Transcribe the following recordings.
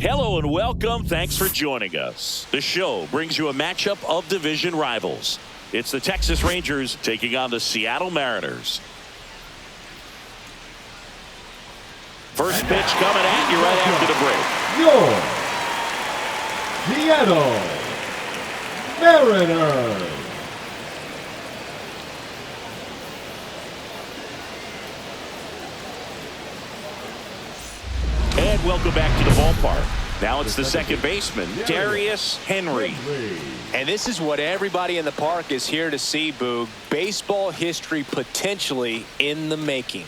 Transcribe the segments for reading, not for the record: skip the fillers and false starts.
Hello and welcome. Thanks for joining us. The show brings you a matchup of division rivals. It's the Texas Rangers taking on the Seattle Mariners. First pitch coming at you right after the break. Your Seattle Mariners. And welcome back to the ballpark. Now it's the second baseman, Darius Henry. And this is what everybody in the park is here to see, Boog. Baseball history potentially in the making.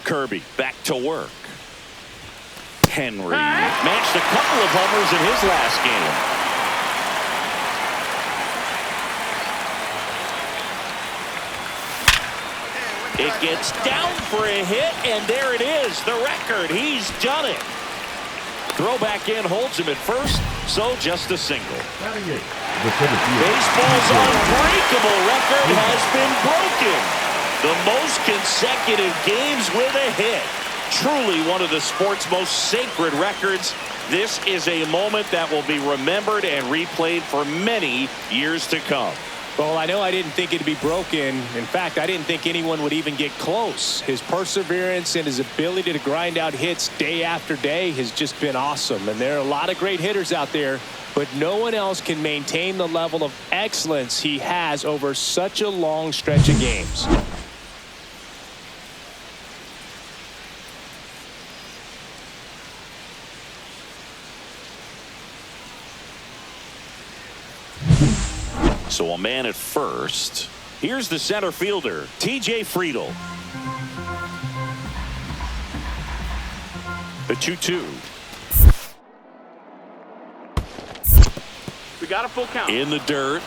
Kirby back to work. Henry matched a couple of homers in his last game. It gets down for a hit, and there it is, the record. He's done it. Throw back in holds him at first, so just a single. Baseball's unbreakable record has been broken. The most consecutive games with a hit. Truly one of the sport's most sacred records. This is a moment that will be remembered and replayed for many years to come. Well, I know I didn't think it'd be broken. In fact, I didn't think anyone would even get close. His perseverance and his ability to grind out hits day after day has just been awesome. And there are a lot of great hitters out there, but no one else can maintain the level of excellence he has over such a long stretch of games. So a man at first. Here's the center fielder, TJ Friedl. The 2-2. We got a full count. In the dirt.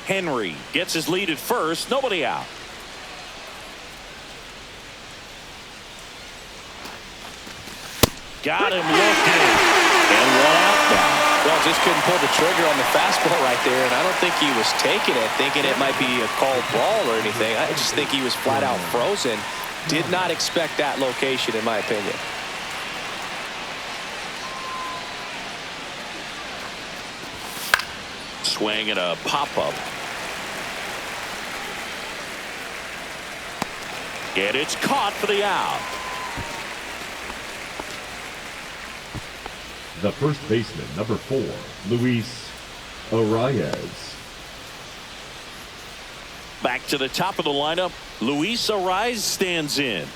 Henry gets his lead at first. Nobody out. Got him looking. And one out now. Well, just couldn't pull the trigger on the fastball right there, and I don't think he was taking it, thinking it might be a called ball or anything. I just think he was flat out frozen. Did not expect that location, in my opinion. Swing and a pop-up. And it's caught for the out. The first baseman, number 4, Luis Arias. Back to the top of the lineup, Luis Arias stands in.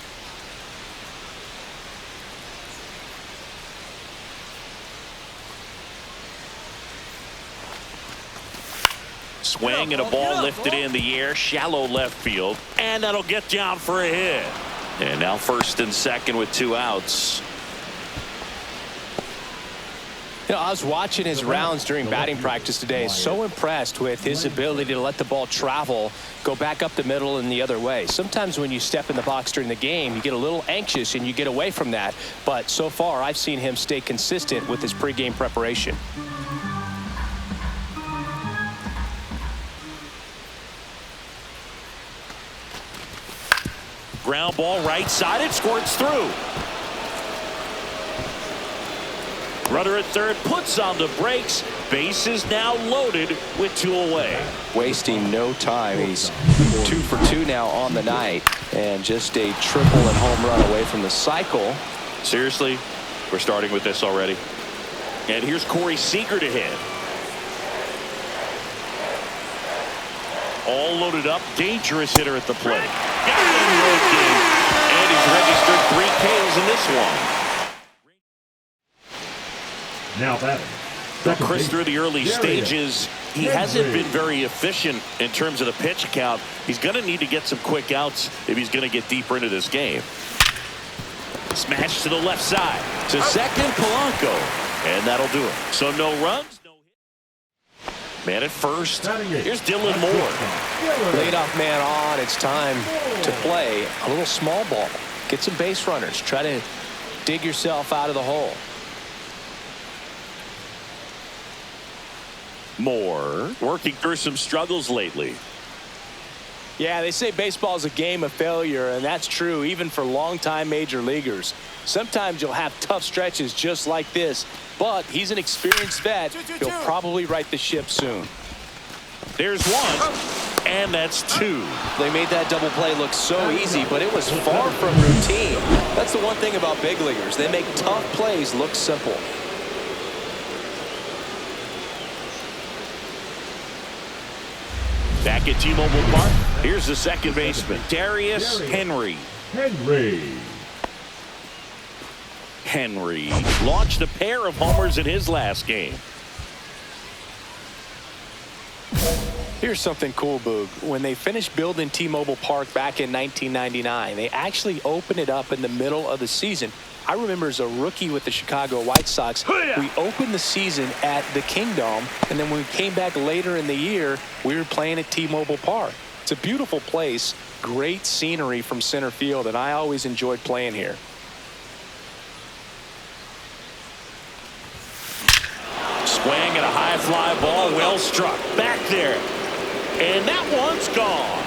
Swing and a ball lifted in the air, shallow left field, and that'll get down for a hit. And now first and second with 2 outs. You know, I was watching his rounds during batting practice today. So impressed with his ability to let the ball travel, go back up the middle and the other way. Sometimes when you step in the box during the game, you get a little anxious and you get away from that. But so far, I've seen him stay consistent with his pregame preparation. Ground ball right side, it squirts through. Runner at third puts on the brakes. Base is now loaded with 2 away. Wasting no time. He's 2 for 2 now on the night, and just a triple and home run away from the cycle. Seriously, we're starting with this already. And here's Corey Seager to hit. All loaded up, dangerous hitter at the plate. Got him looking, and he's registered 3 KOs in this one. Now batting. Chris, through the early stages, he hasn't been very efficient in terms of the pitch count. He's going to need to get some quick outs if he's going to get deeper into this game. Smash to the left side. To second, Polanco. And that'll do it. So no runs, no hits. Man at first. Here's Dylan Moore. Leadoff man on. It's time to play a little small ball. Get some base runners. Try to dig yourself out of the hole. Moore working through some struggles lately. Yeah, they say baseball is a game of failure, and that's true even for longtime major leaguers. Sometimes you'll have tough stretches just like this, but he's an experienced vet. He'll probably right the ship soon. There's one, and that's two. They made that double play look so easy, but it was far from routine. That's the one thing about big leaguers. They make tough plays look simple. Back at T-Mobile Park, here's the second baseman, Darius Henry. Henry launched a pair of homers in his last game. Here's something cool, Boog. When they finished building T-Mobile Park back in 1999, they actually opened it up in the middle of the season. I remember as a rookie with the Chicago White Sox, we opened the season at the Kingdome, and then when we came back later in the year, we were playing at T-Mobile Park. It's a beautiful place, great scenery from center field, and I always enjoyed playing here. Swing and a high fly ball, well struck. Back there. And that one's gone.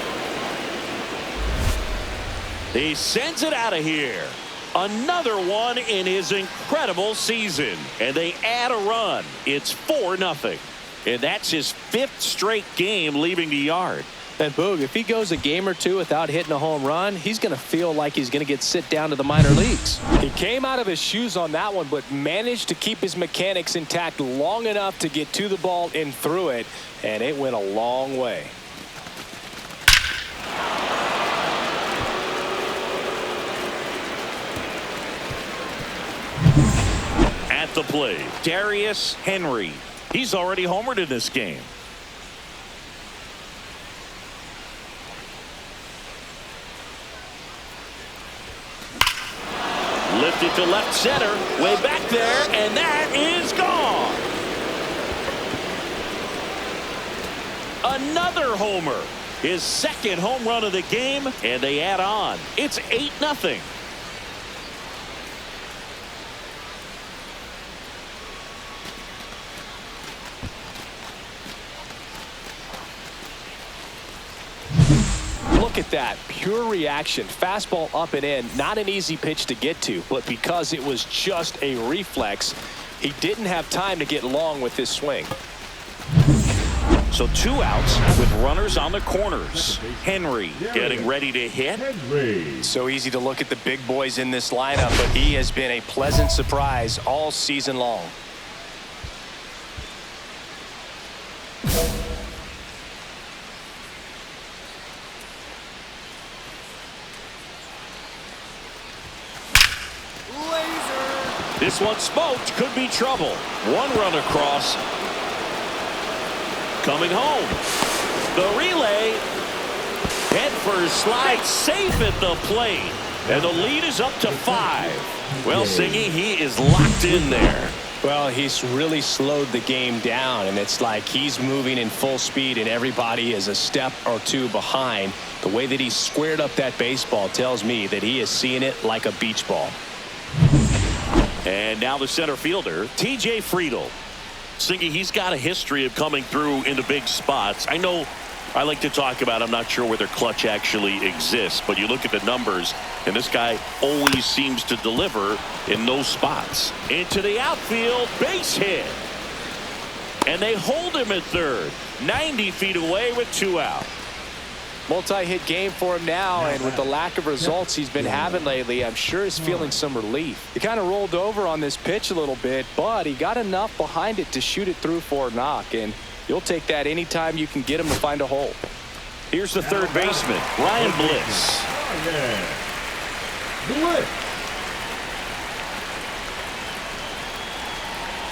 He sends it out of here. Another one in his incredible season. And they add a run. It's 4-0. And that's his 5th straight game leaving the yard. And Boog, if he goes a game or two without hitting a home run, he's going to feel like he's going to get sit down to the minor leagues. He came out of his shoes on that one, but managed to keep his mechanics intact long enough to get to the ball and through it, and it went a long way. At the plate, Darius Henry. He's already homered in this game. Lifted to left center, way back there, and that is gone. Another homer, his 2nd home run of the game, and they add on. It's 8-0. Look at that pure reaction. Fastball up and in. Not an easy pitch to get to, but because it was just a reflex, he didn't have time to get long with his swing. So 2 outs with runners on the corners. Henry getting ready to hit. So easy to look at the big boys in this lineup, but he has been a pleasant surprise all season long. This one smoked, could be trouble. 1 run across. Coming home. The relay. Head first slide, safe at the plate. And the lead is up to 5. Well, Singy, he is locked in there. Well, he's really slowed the game down, and it's like he's moving in full speed and everybody is a step or two behind. The way that he squared up that baseball tells me that he is seeing it like a beach ball. And now the center fielder, TJ Friedl. Singy, he's got a history of coming through into big spots. I know I like to talk about, I'm not sure whether clutch actually exists, but you look at the numbers, and this guy always seems to deliver in those spots. Into the outfield, base hit. And they hold him at third, 90 feet away with 2 out. Multi-hit game for him now, and with the lack of results he's been having lately, I'm sure he's feeling some relief. He kind of rolled over on this pitch a little bit, but he got enough behind it to shoot it through for a knock, and you'll take that anytime you can get him to find a hole. Here's the third baseman, Ryan Bliss.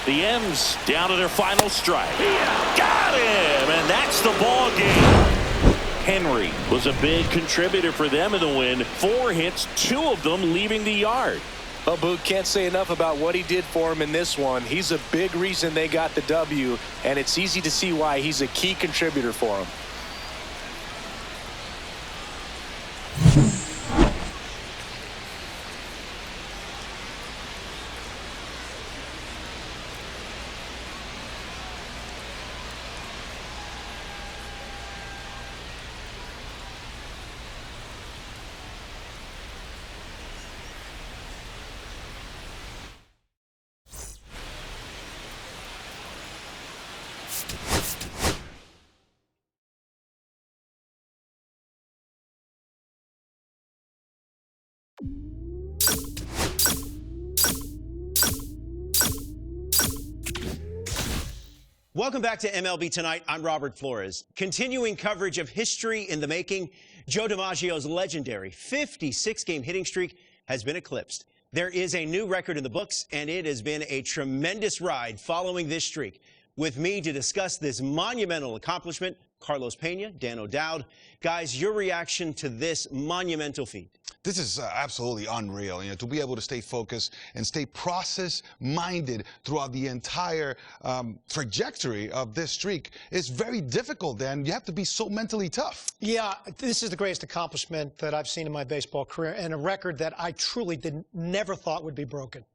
The M's down to their final strike. Got him, and that's the ball game. Henry was a big contributor for them in the win. 4 hits, 2 of them leaving the yard. Well, Boog, can't say enough about what he did for him in this one. He's a big reason they got the W, and it's easy to see why he's a key contributor for him. Welcome back to MLB Tonight. I'm Robert Flores. Continuing coverage of history in the making, Joe DiMaggio's legendary 56-game hitting streak has been eclipsed. There is a new record in the books, and it has been a tremendous ride following this streak. With me to discuss this monumental accomplishment, Carlos Pena, Dan O'Dowd. Guys, your reaction to this monumental feat? This is absolutely unreal, to be able to stay focused and stay process-minded throughout the entire trajectory of this streak is very difficult, Dan. You have to be so mentally tough. Yeah, this is the greatest accomplishment that I've seen in my baseball career, and a record that I truly never thought would be broken.